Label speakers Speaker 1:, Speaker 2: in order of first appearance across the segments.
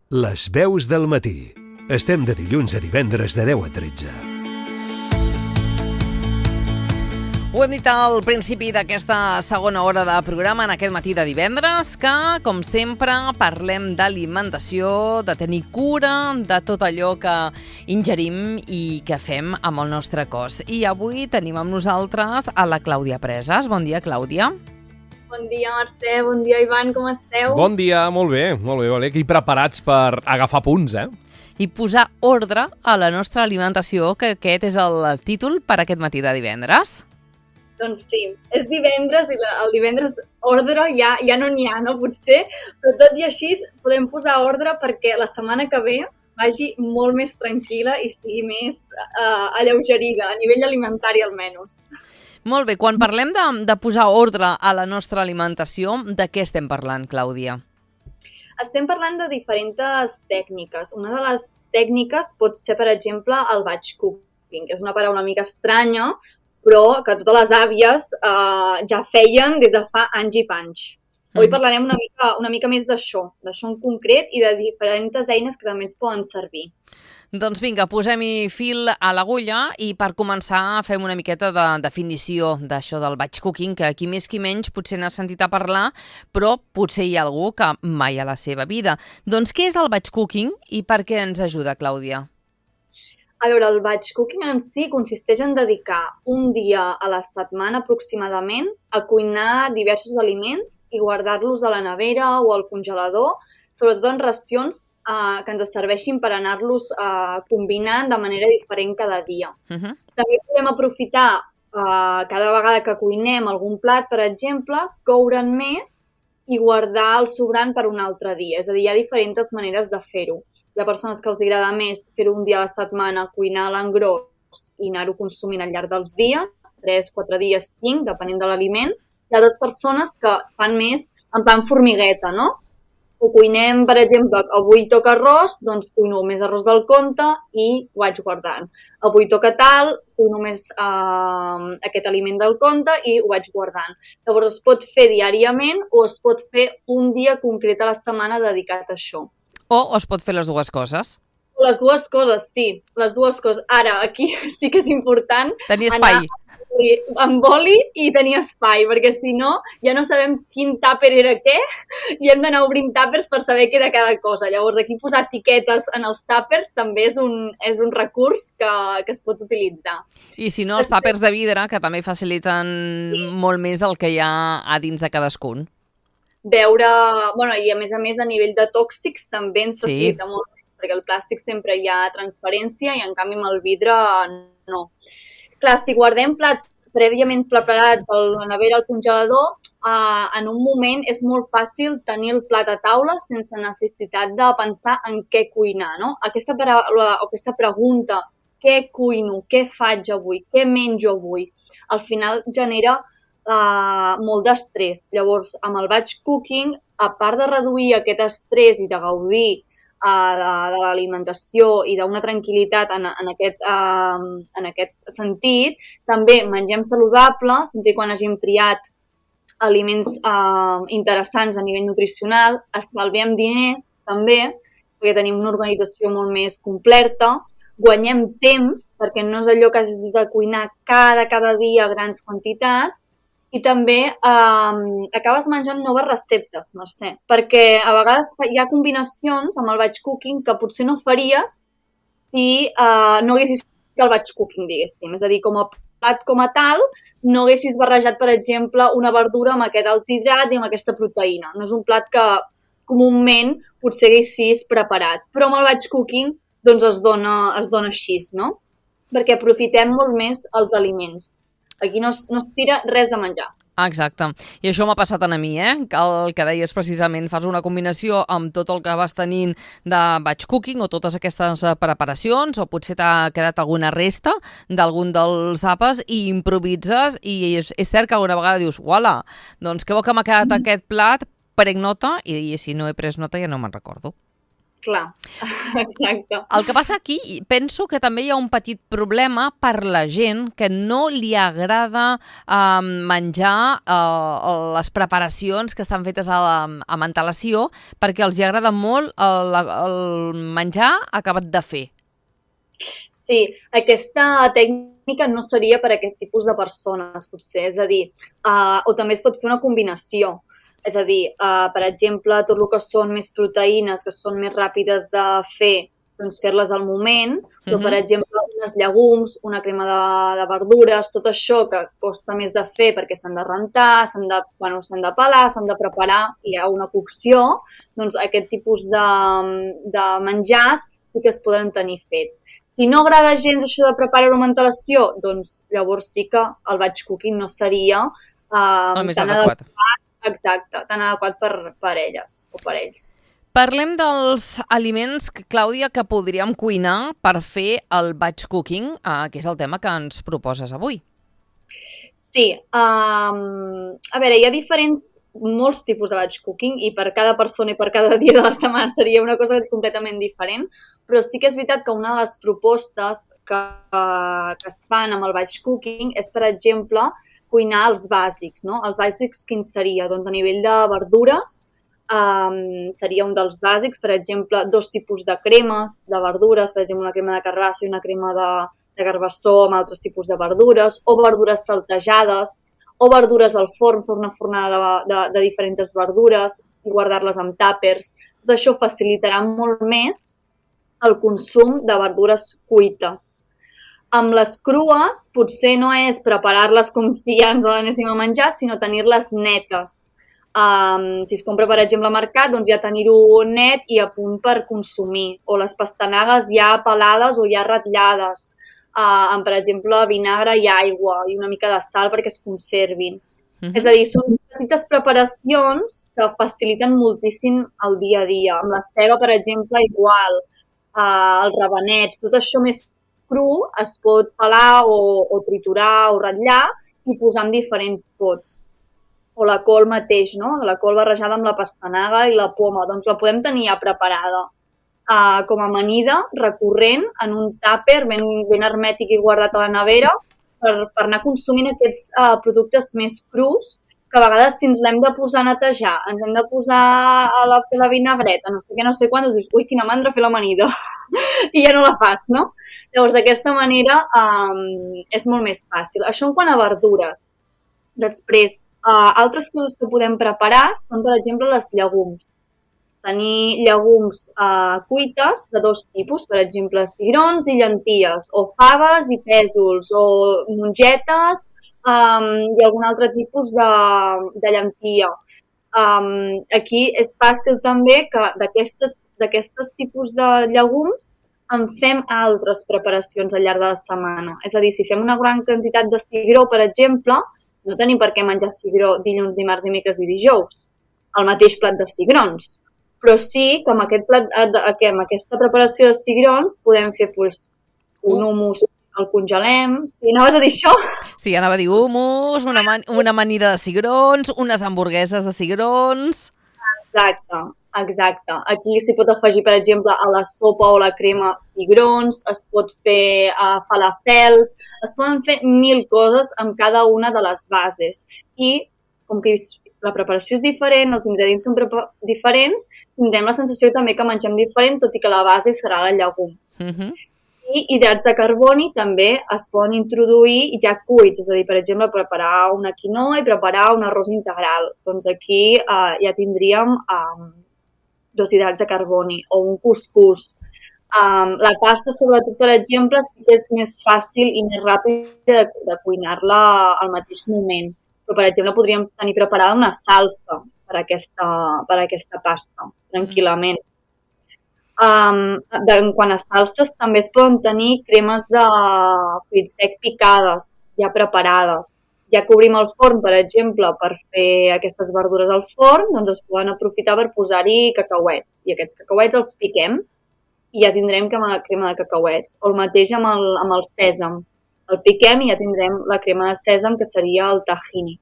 Speaker 1: Les veus del matí. Estem de dilluns a divendres de 10 a 13.
Speaker 2: Ho hem dit al principi d'aquesta segona hora de programa en aquest matí de divendres, que, com sempre, parlem d'alimentació, de tenir cura de tot allò que ingerim i que fem amb el nostre cos. I avui tenim amb nosaltres a la Clàudia Presas. Bon dia, Clàudia.
Speaker 3: Bon dia, Mercè. Bon dia, Ivan. Com esteu?
Speaker 4: Bon dia, molt bé, vale. Aquí preparats per agafar punts,
Speaker 2: I posar ordre a la nostra alimentació, que aquest és el títol per aquest matí de divendres.
Speaker 3: Doncs sí, és divendres i el divendres ordre ja no n'hi ha, no? Potser, però tot i així podem posar ordre perquè la setmana que ve vagi molt més tranquil·la i sigui més alleugerida, a nivell alimentari almenys.
Speaker 2: Molt bé, quan parlem de posar ordre a la nostra alimentació, de què estem parlant, Clàudia?
Speaker 3: Estem parlant de diferents tècniques. Una de les tècniques pot ser, per exemple, el batch cooking, que és una paraula una mica estranya, però que totes les àvies ja feien des de fa anys i panys. Avui parlarem una mica més d'això en concret i de diferents eines que també ens poden servir.
Speaker 2: Doncs vinga, posem-hi fil a l'agulla i per començar fem una miqueta de definició d'això del batch cooking, que qui més qui menys potser n'ha sentit a parlar, però potser hi ha algú que mai a la seva vida. Doncs què és el batch cooking i per què ens ajuda, Clàudia?
Speaker 3: A veure, el batch cooking en si consisteix en dedicar un dia a la setmana aproximadament a cuinar diversos aliments i guardar-los a la nevera o al congelador, sobretot en racions que ens serveixin per anar-los combinant de manera diferent cada dia. També podem aprofitar cada vegada que cuinem algun plat, per exemple, coure'n més i guardar el sobrant per un altre dia. És a dir, hi ha diferents maneres de fer-ho. Hi ha persones que els agrada més fer-ho un dia a la setmana, cuinar a l'engròs i anar-ho consumint al llarg dels dies, 3, 4 dies, 5, depenent de l'aliment. Hi ha altres persones que fan més en plan formigueta, no? O cuinem, per exemple, avui toca arròs, doncs cuino més arròs del compte i ho vaig guardant. Avui toca tal, cuino més aquest aliment del compte i ho vaig guardant. Llavors es pot fer diàriament o es pot fer un dia concret a la setmana dedicat a això.
Speaker 2: O es pot fer les dues coses.
Speaker 3: Les dues coses, sí, les dues coses. Ara, aquí sí que és important
Speaker 2: tenir espai.
Speaker 3: Amb boli i tenir espai, perquè si no ja no sabem quin tàper era què i hem d'anar obrint tàpers per saber què era cada cosa. Llavors aquí posar etiquetes en els tàpers també és un recurs que es pot utilitzar.
Speaker 2: I si no, els tàpers de vidre, que també faciliten molt més el que hi ha a dins de cadascun.
Speaker 3: Veure, i a més a nivell de tòxics també ens facilita molt més, perquè el plàstic sempre hi ha transferència i en canvi amb el vidre no. Clar, si guardem plats prèviament preparats a la nevera al congelador, en un moment és molt fàcil tenir el plat a taula sense necessitat de pensar en què cuinar, no? Aquesta pregunta, què cuino, què faig avui, què menjo avui, al final genera molt d'estrès. Llavors, amb el batch cooking, a part de reduir aquest estrès i de gaudir de l'alimentació i d'una tranquil·litat en aquest sentit, també mengem saludable, sempre quan hàgim triat aliments interessants a nivell nutricional, estalviem diners també, perquè tenim una organització molt més completa, guanyem temps, perquè no és allò que has de cuinar cada dia grans quantitats, i també acabes menjant noves receptes, Mercè, perquè a vegades hi ha combinacions amb el batch cooking que potser no faries si no haguessis fet el batch cooking, diguéssim. És a dir, com a plat com a tal, no haguessis barrejat, per exemple, una verdura amb aquest alt hidrat i amb aquesta proteïna. No és un plat que comúment potser haguessis preparat, però amb el batch cooking doncs es dona així, no? Perquè aprofitem molt més els aliments. Aquí no es tira res de menjar.
Speaker 2: Exacte. I això m'ha passat a mi, que el que deies precisament, fas una combinació amb tot el que vas tenint de batch cooking o totes aquestes preparacions, o potser t'ha quedat alguna resta d'algun dels àpats i improvises, i és cert que alguna vegada dius, uala, doncs que bo que m'ha quedat aquest plat, prenc nota, i si no he pres nota ja no me'n recordo.
Speaker 3: Clar, exacte.
Speaker 2: El que passa aquí, penso que també hi ha un petit problema per la gent que no li agrada menjar les preparacions que estan fetes amb antelació, perquè els hi agrada molt el menjar acabat de fer.
Speaker 3: Sí, aquesta tècnica no seria per a aquest tipus de persones, potser, és a dir, o també es pot fer una combinació. És a dir, per exemple, tot el que són més proteïnes, que són més ràpides de fer, doncs fer-les al moment, però, per exemple, uns llegums, una crema de verdures, tot això que costa més de fer perquè s'han de rentar, s'han de pelar, s'han de preparar, hi ha una cocció, doncs aquest tipus de menjars sí que es podran tenir fets. Si no agrada gens això de preparar-ho amb antelació, doncs llavors sí que el batch cooking no seria
Speaker 2: el més adequat.
Speaker 3: Exacte, tan adequat per elles o per ells.
Speaker 2: Parlem dels aliments, Clàudia, que podríem cuinar per fer el batch cooking, que és el tema que ens proposes avui.
Speaker 3: Sí, a veure, hi ha molts tipus de batch cooking i per cada persona i per cada dia de la setmana seria una cosa completament diferent, però sí que és veritat que una de les propostes que es fan amb el batch cooking és, per exemple, cuinar els bàsics, no? Els bàsics quins seria? Doncs a nivell de verdures seria un dels bàsics, per exemple, 2 tipus de cremes de verdures, per exemple, una crema de carbassa i una crema de carbassó amb altres tipus de verdures, o verdures saltejades, o verdures al forn, fer una fornada de diferents verdures i guardar-les en tàpers. Tot això facilitarà molt més el consum de verdures cuites. Amb les crues potser no és preparar-les com si ja ens les anéssim a menjar, sinó tenir-les netes. Si es compra, per exemple, al mercat, doncs ja tenir-ho net i a punt per consumir. O les pastanagues ja pelades o ja ratllades, amb, per exemple, vinagre i aigua i una mica de sal perquè es conservin. És a dir, són petites preparacions que faciliten moltíssim el dia a dia. Amb la ceba, per exemple, igual, els rabanets, tot això més cru es pot pelar o triturar o ratllar i posar en diferents pots. O la col mateix, no? La col barrejada amb la pastanaga i la poma, doncs la podem tenir ja preparada com a amanida recurrent en un tàper ben hermètic i guardat a la nevera per anar consumint aquests productes més crus que a vegades si ens l'hem de posar a netejar, ens hem de posar a fer la vinagreta, no sé què, no sé quan, doncs dius, ui, quina mandra fer l'amanida, i ja no la fas, no? Llavors, d'aquesta manera és molt més fàcil. Això en quant a verdures. Després, altres coses que podem preparar són, per exemple, les llegums. Tenir llegums cuites de 2 tipus, per exemple, cigrons i llenties, o faves i pèsols, o mongetes, i algun altre tipus de llentia. Aquí és fàcil també que d'aquestes tipus de llegums en fem altres preparacions al llarg de la setmana. És a dir, si fem una gran quantitat de cigró, per exemple, no tenim per què menjar cigró dilluns, dimarts, dimecres i dijous, el mateix plat de cigrons. Però sí que amb aquesta preparació de cigrons podem fer un hummus, el congelem. Sí, anaves a dir això?
Speaker 2: Sí, anava a dir hummus, una amanida de cigrons, unes hamburgueses de cigrons.
Speaker 3: Exacte. Aquí s'hi pot afegir, per exemple, a la sopa o la crema cigrons, es pot fer falafels, es poden fer 1000 coses amb cada una de les bases. I com que la preparació és diferent, els ingredients són diferents, tindrem la sensació també que mengem diferent, tot i que la base serà el llegum. I hidrats de carboni també es poden introduir ja cuits, és a dir, per exemple, preparar una quinoa i preparar un arròs integral. Doncs aquí ja tindríem 2 hidrats de carboni o un cuscús. La pasta, sobretot, per exemple, sí que és més fàcil i més ràpid de cuinar-la al mateix moment. Però, per exemple, podríem tenir preparada una salsa per aquesta pasta, tranquil·lament. En quant a salses, també es poden tenir cremes de fruit sec picades, ja preparades. Ja que obrim el forn, per exemple, per fer aquestes verdures al forn, doncs es poden aprofitar per posar-hi cacauets. I aquests cacauets els piquem i ja tindrem crema de cacauets. O el mateix amb el sèsam. El piquem i ja tindrem la crema de sèsam, que seria el tahini.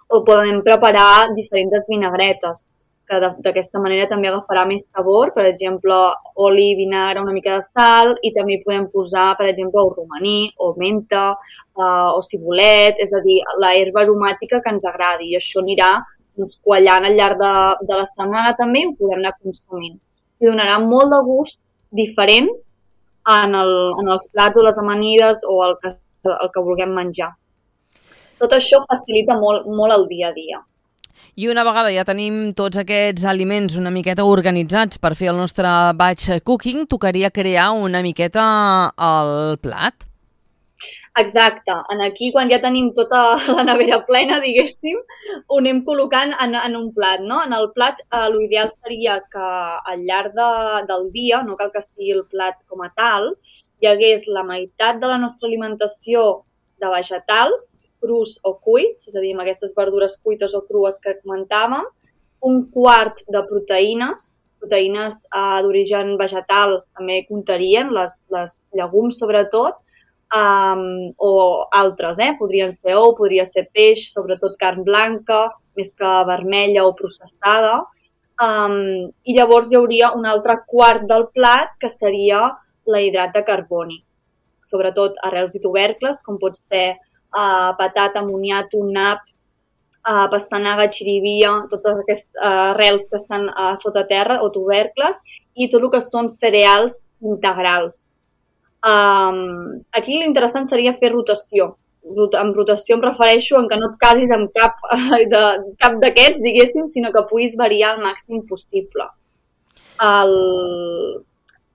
Speaker 3: O podem preparar diferents vinagretes, que d'aquesta manera també agafarà més sabor, per exemple, oli, vinagre, una mica de sal, i també podem posar, per exemple, o romaní, o menta, o cibulet, és a dir, la herba aromàtica que ens agradi, i això anirà quallant al llarg de la setmana també i ho podem anar consumint. I donarà molt de gust diferents en els plats o les amanides o el que vulguem menjar. Tot això facilita molt, molt el dia a dia.
Speaker 2: I una vegada ja tenim tots aquests aliments una miqueta organitzats per fer el nostre batch cooking, tocaria crear una miqueta el plat.
Speaker 3: Exacte. Aquí, quan ja tenim tota la nevera plena, diguéssim, ho anem col·locant en un plat, no? En el plat, l'ideal seria que al llarg del dia, no cal que sigui el plat com a tal, hi hagués la meitat de la nostra alimentació de vegetals, crus o cuits, és a dir, amb aquestes verdures cuites o crues que comentàvem, un quart de proteïnes d'origen vegetal també comptarien, les llegums sobretot, o altres, podrien ser ou, podria ser peix, sobretot carn blanca, més que vermella o processada, i llavors hi hauria un altre quart del plat que seria l'hidrat de carboni, sobretot arrels i tubercles, com pot ser patata, moniato, nap, pastanaga, xirivia, totes aquestes arrels que estan sota terra o tubercles, i tot el que són cereals integrals. Aquí l'interessant seria fer rotació. Amb rotació em refereixo en que no et casis amb cap d'aquests, diguéssim, sinó que puguis variar al màxim possible.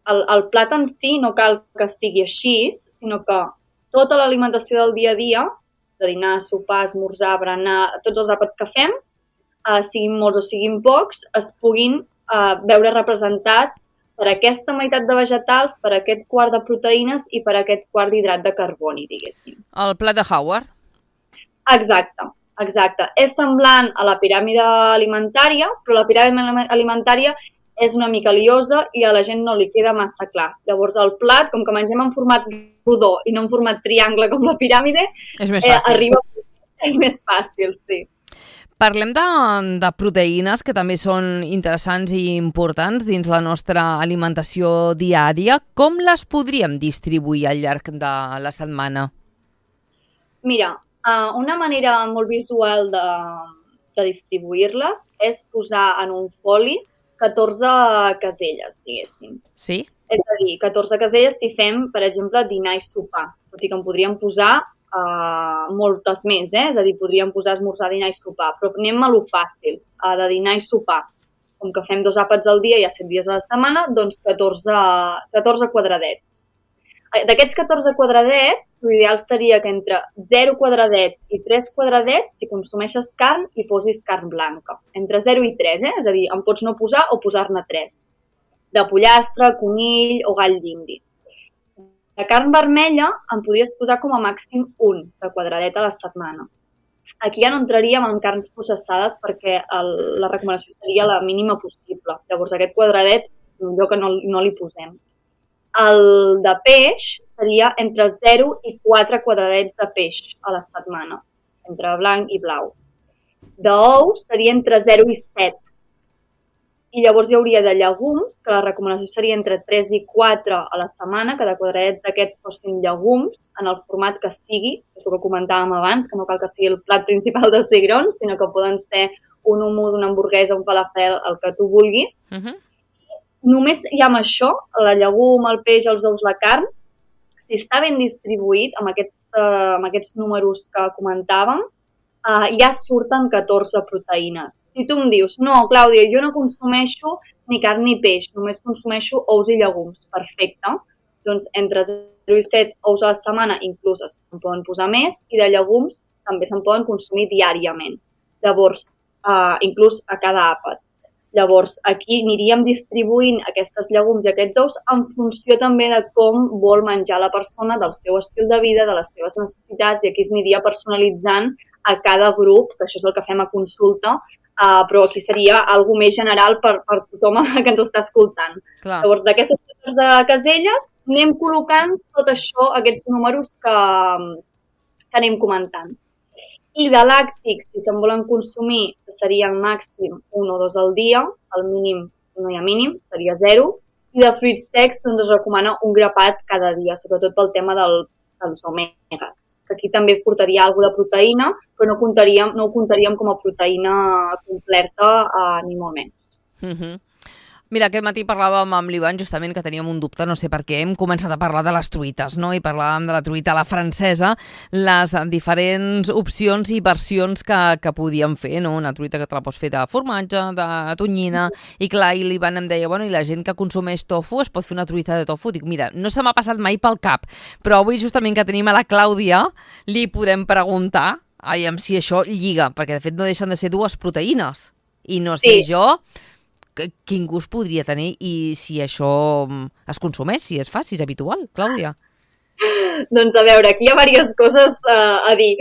Speaker 3: El plat en si no cal que sigui així, sinó que tota l'alimentació del dia a dia, de dinar, sopar, esmorzar, berenar, tots els àpats que fem, siguin molts o siguin pocs, es puguin veure representats per aquesta meitat de vegetals, per aquest quart de proteïnes i per aquest quart d'hidrat de carboni, diguéssim.
Speaker 2: El plat de Howard?
Speaker 3: Exacte. És semblant a la piràmide alimentària, però la piràmide alimentària és una mica liosa i a la gent no li queda massa clar. Llavors el plat, com que mengem en format rodó i no en format triangle com la piràmide,
Speaker 2: és més fàcil.
Speaker 3: És més fàcil, sí.
Speaker 2: Parlem de proteïnes que també són interessants i importants dins la nostra alimentació diària. Com les podríem distribuir al llarg de la setmana?
Speaker 3: Mira, una manera molt visual de distribuir-les és posar en un foli 14 caselles, diguéssim.
Speaker 2: Sí?
Speaker 3: És a dir, 14 caselles si fem, per exemple, dinar i sopar. Tot i que en podríem posar moltes més, és a dir, podríem posar esmorzar, dinar i sopar, però anem a lo fàcil, de dinar i sopar. Com que fem 2 àpats al dia i 7 dies a la setmana, doncs 14 quadradets. D'aquests 14 quadradets, l'ideal seria que entre 0 quadradets i 3 quadradets, si consumeixes carn, hi posis carn blanca. Entre 0 i 3, és a dir, en pots no posar o posar-ne 3. De pollastre, conill o gall d'indi. De carn vermella en podries posar com a màxim 1 de quadradet a la setmana. Aquí ja no entraríem en carns processades perquè la recomanació seria la mínima possible. Llavors aquest quadradet, millor que no li posem. El de peix seria entre 0 i 4 quadradets de peix a la setmana, entre blanc i blau. D'ous seria entre 0 i 7. I llavors hi hauria de llegums, que la recomanació seria entre 3 i 4 a la setmana, que de quadradets d'aquests fossin llegums, en el format que sigui, és el que comentàvem abans, que no cal que sigui el plat principal de cigrons, sinó que poden ser un hummus, una hamburguesa, un falafel, el que tu vulguis. Només ja amb això, la llegum, el peix, els ous, la carn, si està ben distribuït amb aquests números que comentàvem, ja surten 14 proteïnes. Si tu em dius, no, Clàudia, jo no consumeixo ni carn ni peix, només consumeixo ous i llegums, perfecte. Doncs entre 0 i 7 ous a la setmana inclús se'n poden posar més i de llegums també se'n poden consumir diàriament. Llavors, inclús a cada àpat. Llavors, aquí aniríem distribuint aquestes llegums i aquests ous en funció també de com vol menjar la persona, del seu estil de vida, de les seves necessitats, i aquí es aniria personalitzant a cada grup, que això és el que fem a consulta, però aquí seria alguna més general per tothom que ens està escoltant.
Speaker 2: Clar.
Speaker 3: Llavors, d'aquestes 14 caselles anem col·locant tot això, aquests números que anem comentant. I de làctics, si se'n volen consumir, seria al màxim 1 o 2 al dia, al mínim no hi ha mínim, seria 0. I de fruits secs doncs es recomana un grapat cada dia, sobretot pel tema dels omegues, que aquí també portaria alguna de proteïna, però no ho comptaríem com a proteïna completa ni molt menys.
Speaker 2: Mira, aquest matí parlàvem amb l'Ivan justament que teníem un dubte, no sé per què, hem començat a parlar de les truites, no? I parlàvem de la truita a la francesa, les diferents opcions i versions que podíem fer, no? Una truita que te la pots fer de formatge, de tonyina, i clar, i l'Ivan em deia, bueno, i la gent que consumeix tofu es pot fer una truita de tofu? Dic, mira, no se m'ha passat mai pel cap, però avui justament que tenim a la Clàudia, li podem preguntar, aviam si això lliga, perquè de fet no deixen de ser dues proteïnes, i no sé jo quin gust podria tenir i si això es consumeix, si es fa, si és habitual, Clàudia.
Speaker 3: Doncs a veure, aquí hi ha diverses coses a dir.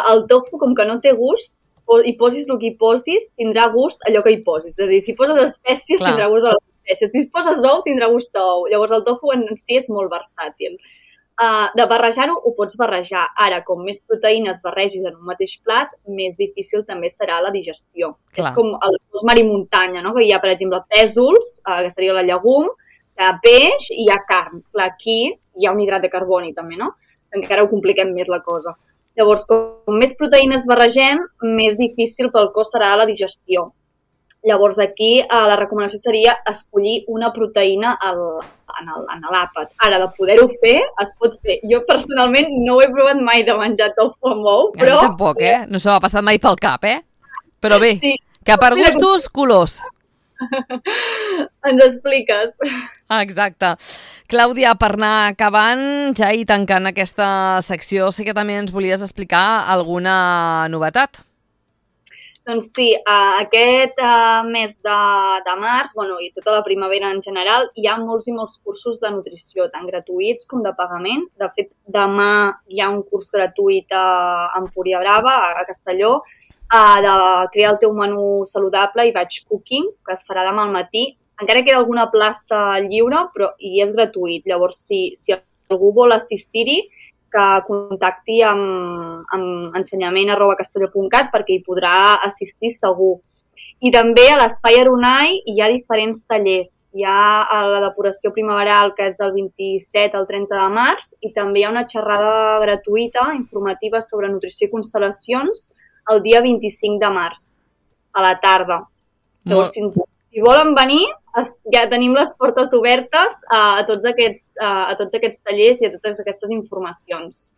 Speaker 3: El tofu, com que no té gust, hi posis el que hi posis, tindrà gust allò que hi posis. És a dir, si poses espècies, tindrà gust de les espècies. Si poses ou, tindrà gust d'ou. Llavors el tofu en si és molt versàtil. De barrejar-ho, ho pots barrejar. Ara, com més proteïnes barregis en un mateix plat, més difícil també serà la digestió. Clar. És com el mar i muntanya, no? Que hi ha, per exemple, pèsols, que seria la llegum, hi ha peix i hi ha carn. Clar, aquí hi ha un hidrat de carboni també, no? Encara ho compliquem més la cosa. Llavors, com més proteïnes barregem, més difícil pel cos serà la digestió. Llavors aquí la recomanació seria escollir una proteïna en l'àpat. Ara, de poder-ho fer, es pot fer. Jo personalment no ho he provat mai de menjar tofu amb ou, però...
Speaker 2: A mi tampoc, No se m'ha passat mai pel cap, Però bé, sí. Que per gustos, colors.
Speaker 3: Ens expliques.
Speaker 2: Exacte. Clàudia, per anar acabant ja i tancant aquesta secció, sé que també ens volies explicar alguna novetat.
Speaker 3: Doncs sí, aquest mes de març, i tota la primavera en general, hi ha molts i molts cursos de nutrició, tant gratuïts com de pagament. De fet, demà hi ha un curs gratuït a Empúria Brava, a Castelló, de crear el teu menú saludable i batch cooking, que es farà demà al matí. Encara queda alguna plaça lliure, però i és gratuït. Llavors, si algú vol assistir-hi, que contacti amb ensenyament@castelló.cat perquè hi podrà assistir segur. I també a l'Espai Aronai hi ha diferents tallers. Hi ha la depuració primaveral, que és del 27 al 30 de març, i també hi ha una xerrada gratuïta informativa sobre nutrició i constel·lacions el dia 25 de març, a la tarda. Llavors, si volen venir, ja tenim les portes obertes a tots aquests tallers i a totes aquestes informacions.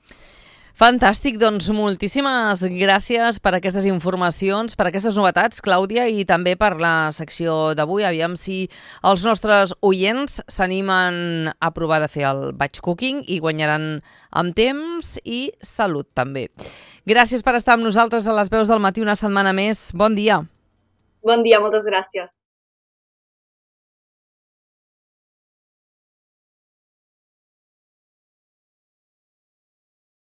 Speaker 2: Fantàstic, doncs moltíssimes gràcies per aquestes informacions, per aquestes novetats, Clàudia, i també per la secció d'avui. Aviam si els nostres oients s'animen a provar de fer el batch cooking i guanyaran amb temps i salut també. Gràcies per estar amb nosaltres a les veus del matí una setmana més. Bon dia.
Speaker 3: Bon dia, moltes gràcies.